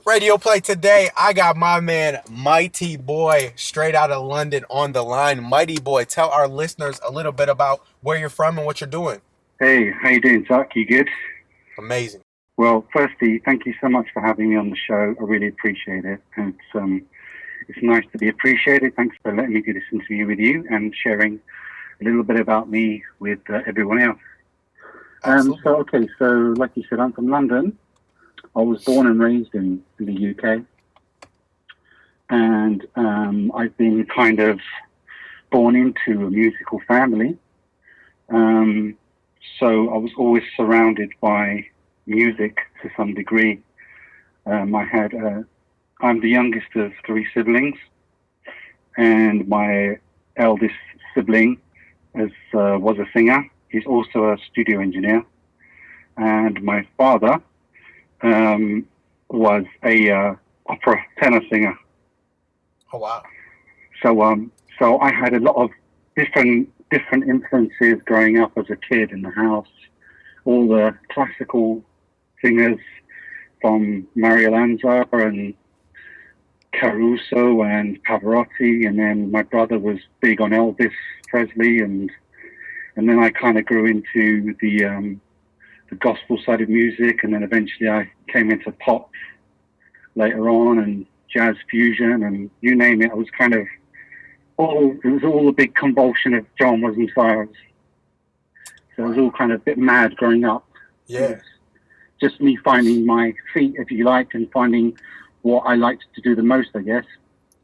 Radio play today. I got my man Mightyboy straight out of London on the line. Mightyboy, tell our listeners a little bit about where you're from and what you're doing. Hey, how you doing, Zack? You good? Amazing. Well, firstly, thank you so much for having me on the show. I really appreciate it. And it's nice to be appreciated. Thanks for letting me do this interview with you and sharing a little bit about me with everyone else. Absolutely. So like you said, I'm from London. I was born and raised in the UK. And I've been kind of born into a musical family. So I was always surrounded by music to some degree. I'm the youngest of three siblings, and my eldest sibling was a singer. He's also a studio engineer, and my father was a opera tenor singer. Oh wow. So I had a lot of different influences growing up as a kid in the house. All the classical singers from Mario Lanza and Caruso and Pavarotti, and then my brother was big on Elvis Presley, and then I kind of grew into the gospel side of music, and then eventually I came into pop later on and jazz fusion, and you name it. I was kind of it was all a big convulsion of genres and styles. So it was all kind of a bit mad growing up. Yeah. Just me finding my feet, if you like, and finding what I liked to do the most, I guess.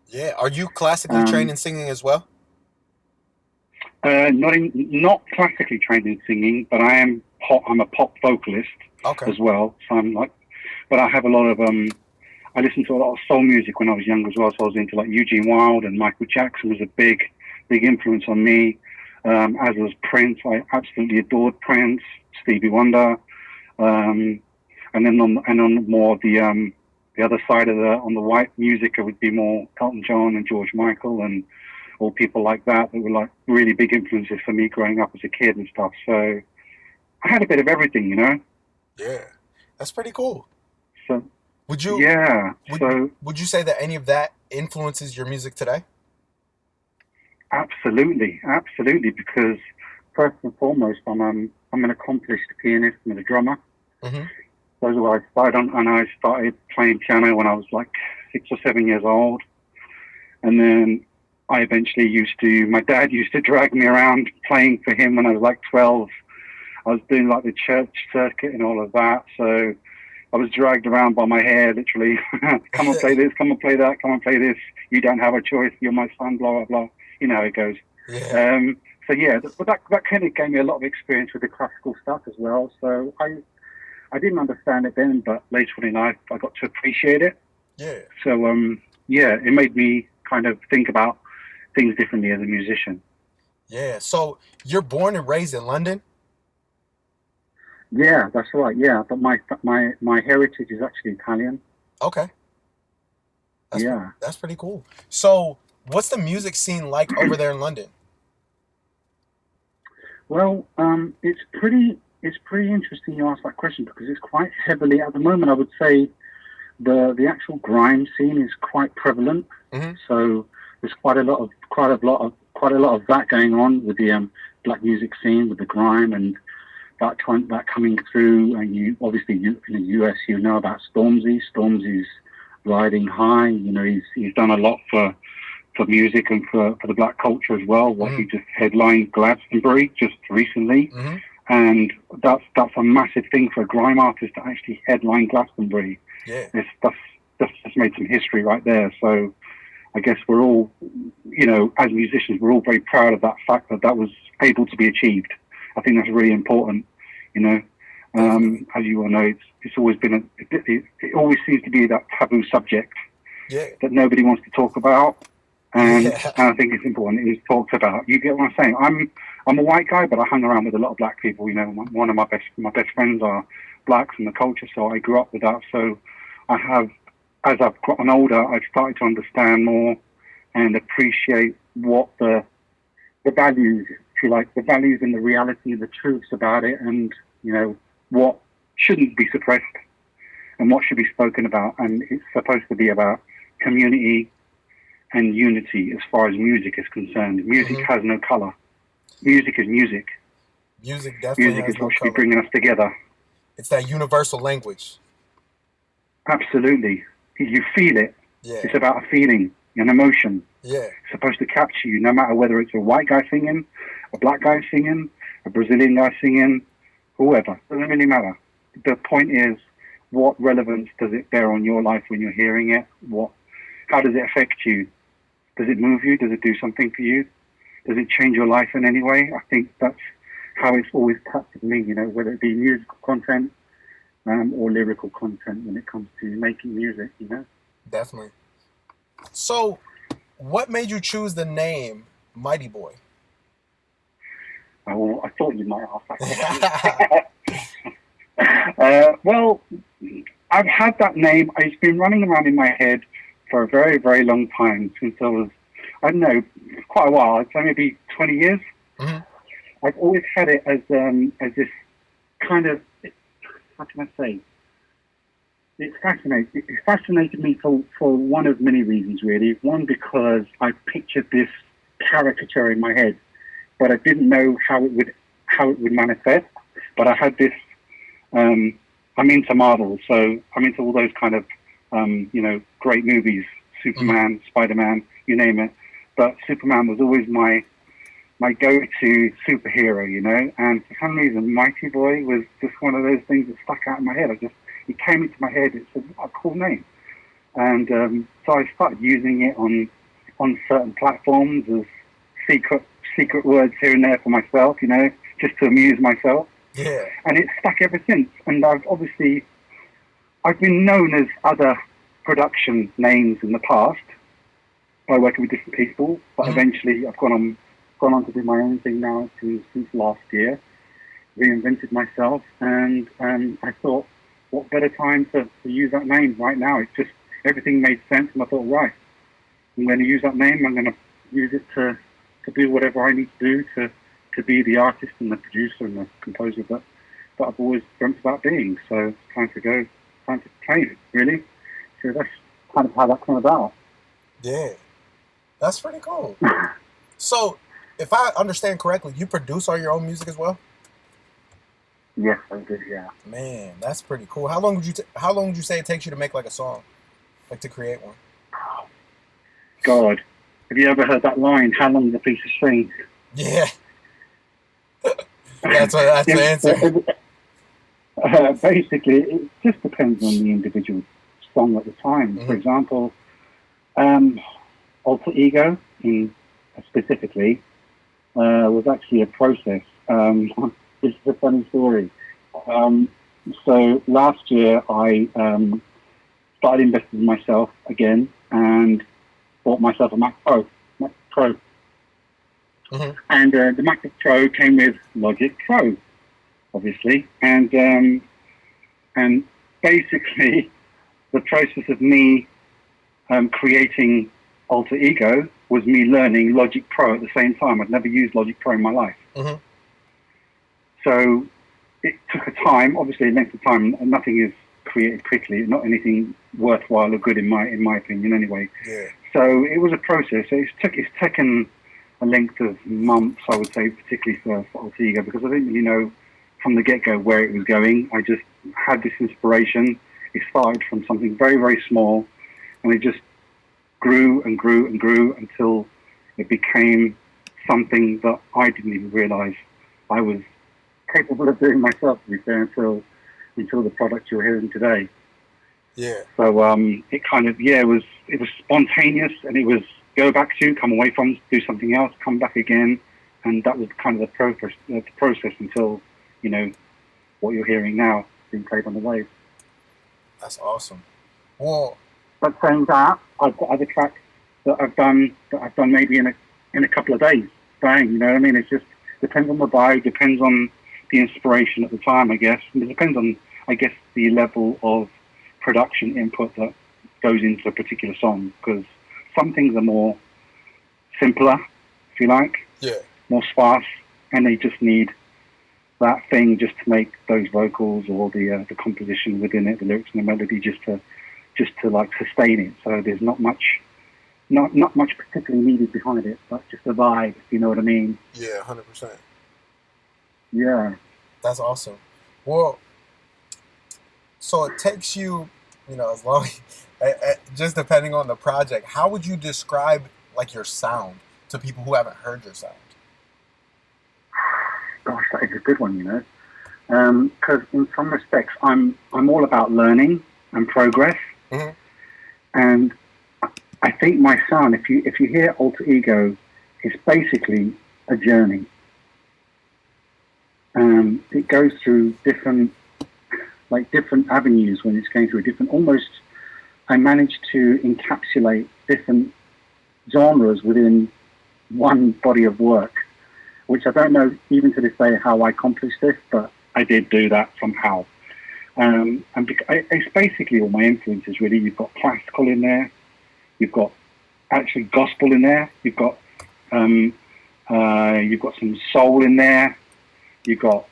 Yeah. Are you classically trained in singing as well? Not classically trained in singing, but I'm a pop vocalist Okay. as well. So but I have a lot of I listened to a lot of soul music when I was young as well. So I was into like Eugene Wilde, and Michael Jackson was a big influence on me. As was Prince. I absolutely adored Prince, Stevie Wonder, and then on more the other side of on the white music, it would be more Elton John and George Michael and all people like that were like really big influences for me growing up as a kid and stuff. So I had a bit of everything, you know. Yeah. That's pretty cool. So Would you yeah, would you say that any of that influences your music today? absolutely, because first and foremost, I'm an accomplished pianist and a drummer. Mm-hmm. Those are what I started on, and I started playing piano when I was like 6 or 7 years old, and then I eventually my dad used to drag me around playing for him when I was like 12. I was doing like the church circuit and all of that, so I was dragged around by my hair, literally. Come and play this, come and play that, come and play this. You don't have a choice. You're my son, blah, blah, blah. You know how it goes. Yeah. So yeah, but that kind of gave me a lot of experience with the classical stuff as well. So I didn't understand it then, but later on in life, I got to appreciate it. Yeah. So yeah, it made me kind of think about things differently as a musician. Yeah. So you're born and raised in London? Yeah, that's right. Yeah, but my heritage is actually Italian. Okay. Yeah. That's pretty cool. So what's the music scene like over there in London? Well, it's pretty interesting you ask that question because it's quite heavily at the moment. I would say the actual grime scene is quite prevalent. Mm-hmm. So there's quite a lot of that going on with the black music scene with the grime and that coming through. And you obviously in the US you know about Stormzy. Stormzy's riding high. You know he's done a lot for music and for the black culture as well. What he just headlined Glastonbury just recently, and that's a massive thing for a grime artist to actually headline Glastonbury. Yeah. That's just made some history right there. So I guess we're all, you know, as musicians, we're all very proud of that fact that was able to be achieved. I think that's really important, you know. As you all know, it's always been it always seems to be that taboo subject that nobody wants to talk about. And I think it's important it is talked about. You get what I'm saying? I'm a white guy, but I hung around with a lot of black people. You know, one of my best friends are blacks in the culture, so I grew up with that. So I have, as I've gotten older, I've started to understand more and appreciate what the values, if you like, the values and the reality, the truths about it, and you know what shouldn't be suppressed, and what should be spoken about. And it's supposed to be about community and unity as far as music is concerned. Music has no color. Music is music. Music definitely Music has is no what should be color. bringing us together. It's that universal language. Absolutely. You feel it. Yeah. It's about a feeling, an emotion. Yeah. It's supposed to capture you, no matter whether it's a white guy singing, a black guy singing, a Brazilian guy singing, whoever. Doesn't really matter. The point is, what relevance does it bear on your life when you're hearing it? How does it affect you? Does it move you? Does it do something for you? Does it change your life in any way? I think that's how it's always captured me, whether it be musical content or lyrical content when it comes to making music, Definitely. So, what made you choose the name Mightyboy? Oh, I thought you might ask that question. Well, I've had that name. It's been running around in my head for a very, very long time, since I was, I don't know, quite a while. I'd say maybe 20 years. Mm-hmm. I've always had it as this kind of, how can I say? It fascinated me for one of many reasons, really. One, because I pictured this caricature in my head, but I didn't know how it would manifest. But I had this. I'm into Marvel, so I'm into all those kind of great movies, Superman, Spider-Man, you name it. But Superman was always my go-to superhero, and for some reason, Mightyboy was just one of those things that stuck out in my head. It came into my head. It's a cool name, and so I started using it on certain platforms as secret words here and there for myself, just to amuse myself. Yeah. And it's stuck ever since. And I've been known as other production names in the past by working with different people, but eventually I've gone on to do my own thing now since last year, reinvented myself, and I thought, what better time to use that name right now? It's just, everything made sense, and I thought, right, I'm going to use that name, I'm going to use it to do whatever I need to do to be the artist and the producer and the composer that I've always dreamt about being. So it's time to play it, really. So that's kind of how that came about. Yeah. That's pretty cool. So, if I understand correctly, you produce all your own music as well? Yes, I do. Yeah. Man, that's pretty cool. How long would you say it takes you to make like a song, like to create one? God, have you ever heard that line? How long is a piece of string? Yeah. that's the answer. Basically, it just depends on the individual song at the time. For example, Alter Ego, specifically, was actually a process. This is a funny story. So last year, I started investing in myself again and bought myself a Mac Pro. And the MacBook Pro came with Logic Pro, obviously, and basically the process of me creating Alter Ego was me learning Logic Pro at the same time. I'd never used Logic Pro in my life. So it took a time, obviously a length of time, and nothing is created quickly, not anything worthwhile or good in my opinion anyway. Yeah. So it was a process. It's taken a length of months, I would say, particularly for Alter Ego, because I didn't really know from the get-go where it was going. I just had this inspiration. It started from something very, very small, and it just grew and grew and grew until it became something that I didn't even realize I was capable of doing myself, to be fair, until the product you're hearing today. Yeah. So it kind of, it was spontaneous, and it was go back to, come away from, do something else, come back again, and that was kind of the process until, what you're hearing now being played on the waves. That's awesome. Well, but saying that, I've got other tracks that I've done maybe in a couple of days. Bang, you know what I mean? It just depends on the vibe, depends on the inspiration at the time, I guess. And it depends on, I guess, the level of production input that goes into a particular song, because some things are more simpler, if you like, yeah, more sparse, and they just need that thing just to make those vocals or the composition within it, the lyrics and the melody, just to like sustain it. So there's not much particularly needed behind it, but just a vibe, if you know what I mean. Yeah, 100%. Yeah. That's awesome. Well, so it takes you, as long, just depending on the project. How would you describe like your sound to people who haven't heard your sound? Gosh, that is a good one, because in some respects, I'm all about learning and progress, Mm-hmm. and I think my sound, if you hear Alter Ego, is basically a journey. It goes through different avenues when it's going through different. Almost, I managed to encapsulate different genres within one body of work, which I don't know even to this day how I accomplished this, but I did do that somehow. And it's basically all my influences, really. You've got classical in there, you've got actually gospel in there, you've got some soul in there, you've got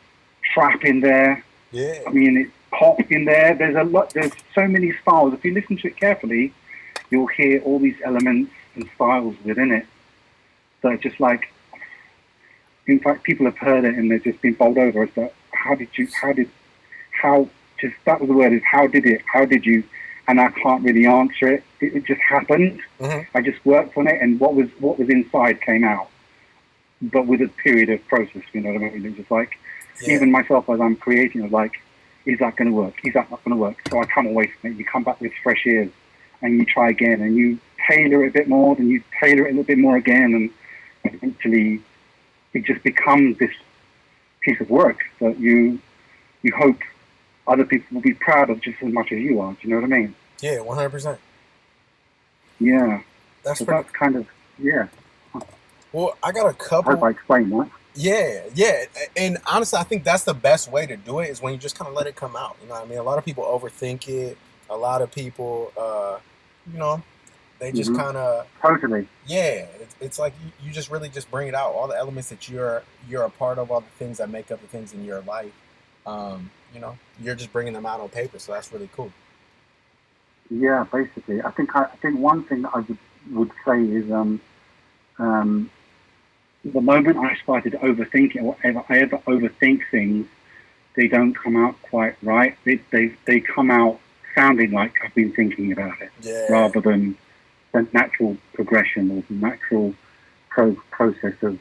trap in there. Yeah. I mean, it's pop in there. There's so many styles. If you listen to it carefully, you'll hear all these elements and styles within it. So it's just like, in fact, people have heard it and they've just been bowled over. It's like, that was the word, is how did you, and I can't really answer it. It just happened. Mm-hmm. I just worked on it, and what was inside came out. But with a period of process, you know what I mean? It's just like, even myself as I'm creating, I'm like, is that going to work? Is that not going to work? So I come away from it. You come back with fresh ears, and you try again, and you tailor it a bit more, then you tailor it a little bit more again, and eventually it just becomes this piece of work that you hope other people will be proud of just as much as you are. Do you know what I mean? Yeah, 100%. Yeah. That's kind of, yeah. Well, I got a couple. I hope I explained that. Yeah. And honestly, I think that's the best way to do it, is when you just kind of let it come out. You know what I mean? A lot of people overthink it. A lot of people, they just kind of... Totally. Yeah, it's like you just really just bring it out. All the elements that you're a part of, all the things that make up the things in your life. You're just bringing them out on paper. So that's really cool. Yeah, basically. I think one thing that I would say is the moment I started overthinking, or I ever overthink things, they don't come out quite right. They come out sounding like I've been thinking about it, rather than the natural progression or the natural process of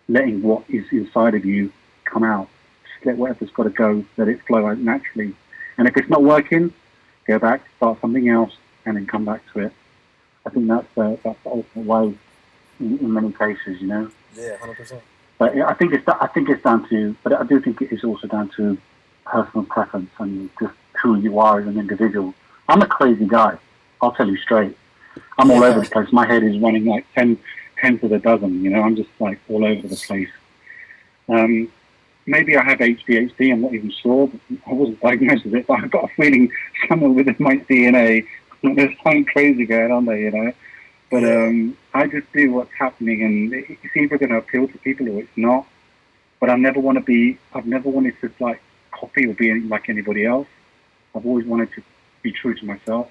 letting what is inside of you come out. Just let whatever's got to go, let it flow out naturally. And if it's not working, go back, start something else, and then come back to it. I think that's the ultimate way in many cases, Yeah, 100%. But I think it's down to, but I do think it is also down to personal preference and just who you are as an individual. I'm a crazy guy. I'll tell you straight. I'm all over the place. My head is running like 10 to the dozen. I'm just like all over the place. Maybe I have ADHD. I'm not even sure. I wasn't diagnosed with it, but I've got a feeling somewhere within my DNA there's something crazy going on there, But I just do what's happening, and it's either going to appeal to people or it's not. But I've never wanted to like copy or be like anybody else. I've always wanted to be true to myself.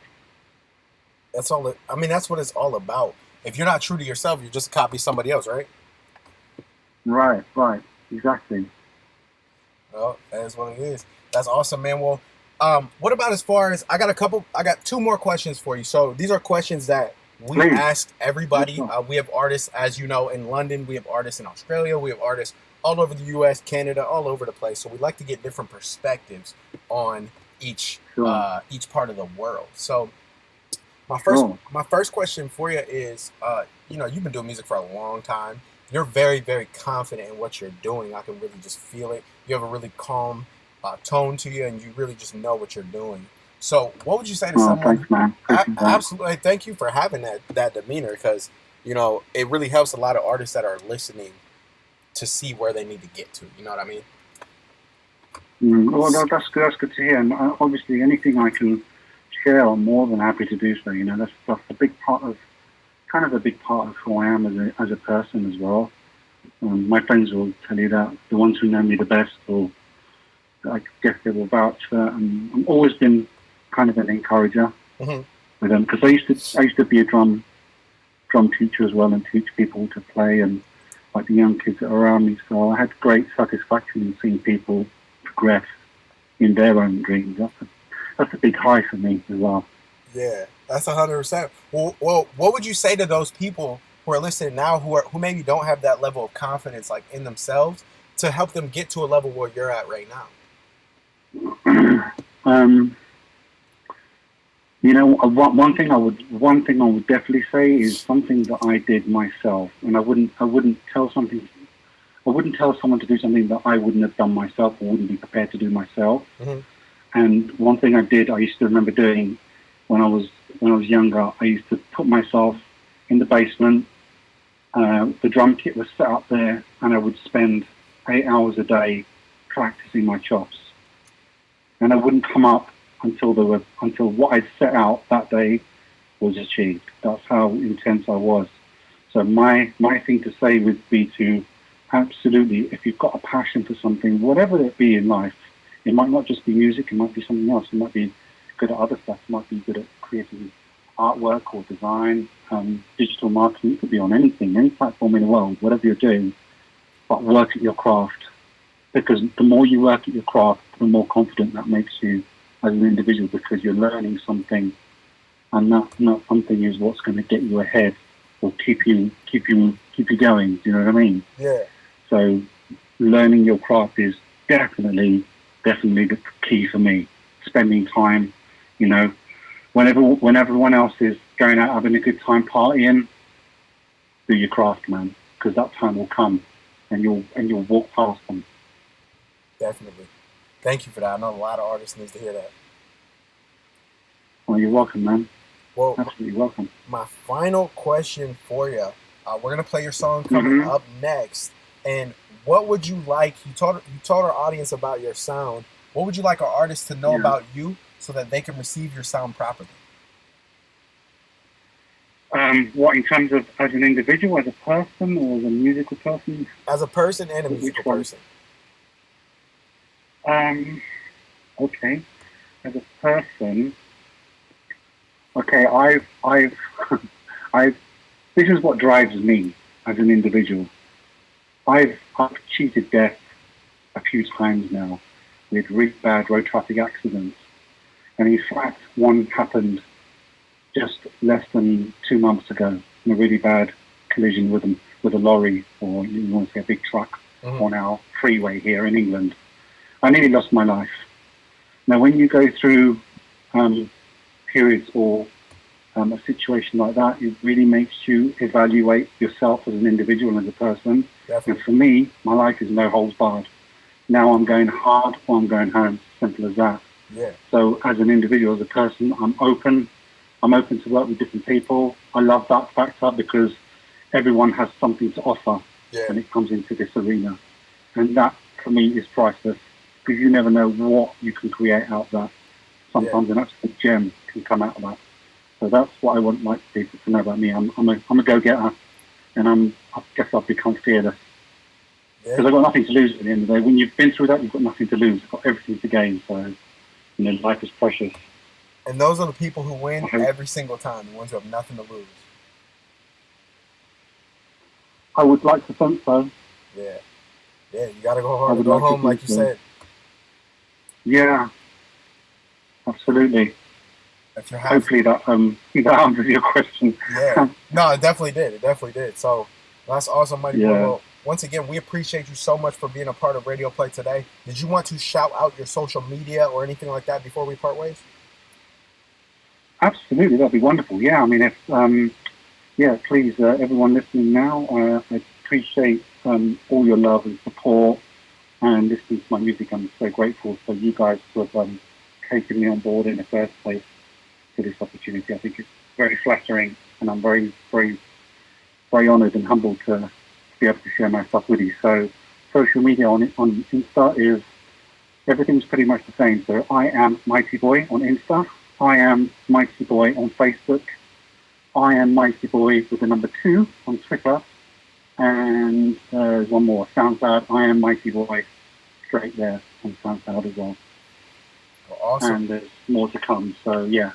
That's all. That's what it's all about. If you're not true to yourself, you just copy somebody else, right? Right, exactly. Well, that is what it is. That's awesome, man. Well, what about as far as I got two more questions for you. So these are questions that we ask everybody. We have artists, as you know, in London. We have artists in Australia. We have artists all over the U.S., Canada, all over the place. So we like to get different perspectives on each part of the world. So my first question for you is, you've been doing music for a long time. You're very, very confident in what you're doing. I can really just feel it. You have a really calm tone to you, and you really just know what you're doing. So what would you say to someone? Thanks, man. Absolutely. Thank you for having that demeanor, because, it really helps a lot of artists that are listening to see where they need to get to. You know what I mean? Well, that's good to hear. And obviously, anything I can share, I'm more than happy to do so. That's a big part of, kind of a big part of who I am as a person as well. My friends will tell you that, the ones who know me the best, or I guess they will vouch for. And I've always been kind of an encourager Mm-hmm. with them, because I used to be a drum teacher as well and teach people to play, and like the young kids that are around me. So I had great satisfaction in seeing people progress in their own dreams. That's a big high for me as well. Yeah, that's 100%. Well, what would you say to those people who are listening now, who maybe don't have that level of confidence like in themselves, to help them get to a level where you're at right now? um, one thing I would definitely say is something that I did myself, and I wouldn't tell someone to do something that I wouldn't have done myself or wouldn't be prepared to do myself. Mm-hmm. And one thing I used to remember doing when I was younger, I used to put myself in the basement. The drum kit was set up there, and I would spend 8 hours a day practicing my chops. And I wouldn't come up until what I'd set out that day was achieved. That's how intense I was. So my thing to say would be to absolutely, if you've got a passion for something, whatever it be in life, it might not just be music, it might be something else. You might be good at other stuff. You might be good at creating artwork or design, digital marketing. It could be on anything, any platform in the world, whatever you're doing. But work at your craft, because the more you work at your craft, the more confident that makes you as an individual, because you're learning something, and that something is what's going to get you ahead or keep you going. Do you know what I mean? Yeah. So learning your craft is definitely the key for me. Spending time, you know, when everyone else is going out having a good time partying, do your craft, man, because that time will come, and you'll walk past them. Definitely. Thank you for that. I know a lot of artists needs to hear that. Well, you're welcome, man. Well, Absolutely welcome. my final question for you. We're gonna play your song coming Hmm. up next. And what would you like? You told our audience about your sound. What would you like our artists to know Yeah. about you so that they can receive your sound properly? What, in terms of as an individual, as a person, or as a musical person? As a person and a Which musical one? person. Um, okay. As a person, okay, I've. This is what drives me as an individual. I've cheated death a few times now with really bad road traffic accidents, and in fact, one happened just less than 2 months ago in a really bad collision with a lorry, or you want to say a big truck, Hmm. on our freeway here in England. I nearly lost my life. Now, when you go through um, periods or a situation like that, it really makes you evaluate yourself as an individual and as a person. And Definitely. for me, my life is no holds barred. Now I'm going hard or I'm going home. Simple as that. Yeah. So as an individual, as a person, I'm open. I'm open to work with different people. I love that factor, because everyone has something to offer Yeah. when it comes into this arena. And that, for me, is priceless, because you never know what you can create out of that. Yeah. Sometimes an absolute gem can come out of that. So that's what I want like people to know about me. I'm a go-getter, and I guess I've become fearless, Yeah. because I've got nothing to lose at the end of the day. When you've been through that, you've got nothing to lose. You've got everything to gain. So, life is precious. And those are the people who I win hope. every single time, the ones who have nothing to lose. I would like to think so. Yeah. Yeah. You got to go I hard or would go like to home, think like you so. said. Yeah, absolutely. If you're half. Hopefully that that answers your question. Yeah. No, it definitely did. It definitely did. So that's awesome, Mighty Boy. Yeah, Well, once again, we appreciate you so much for being a part of Radio Play today. Did you want to shout out your social media or anything like that before we part ways? absolutely. That'd be wonderful. Yeah, I mean, if yeah, please, everyone listening now, I appreciate all your love and support and listening to my music. I'm so grateful for you guys to have taken me on board in the first place for this opportunity. I think it's very flattering, and I'm very honoured and humbled to be able to share my stuff with you. So, social media on Insta is everything's pretty much the same. So, I am Mightyboy on Insta. I am Mightyboy on Facebook. I am Mightyboy with the number 2 on Twitter. And there's one more, SoundCloud. I am Mightyboy, straight there on SoundCloud as well. Awesome. And there's more to come. So yeah.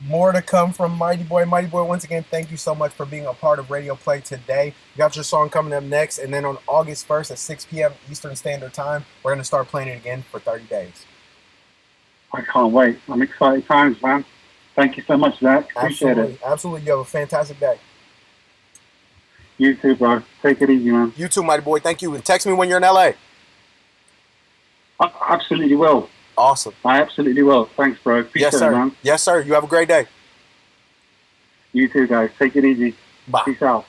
More to come from Mightyboy. Mightyboy, once again, thank you so much for being a part of Radio Play today. You got your song coming up next, and then on August 1st at 6 p.m. Eastern Standard Time, we're going to start playing it again for 30 days. I can't wait. I'm excited times, man. Thank you so much, Zach. Appreciate it. Absolutely. You have a fantastic day. You too, bro. Take it easy, man. You too, Mightyboy. Thank you. And text me when you're in LA. I absolutely will. Awesome. I absolutely will. Thanks, bro. Appreciate yes, sir. It, man. Yes, sir. You have a great day. You too, guys. Take it easy. Bye. Peace out.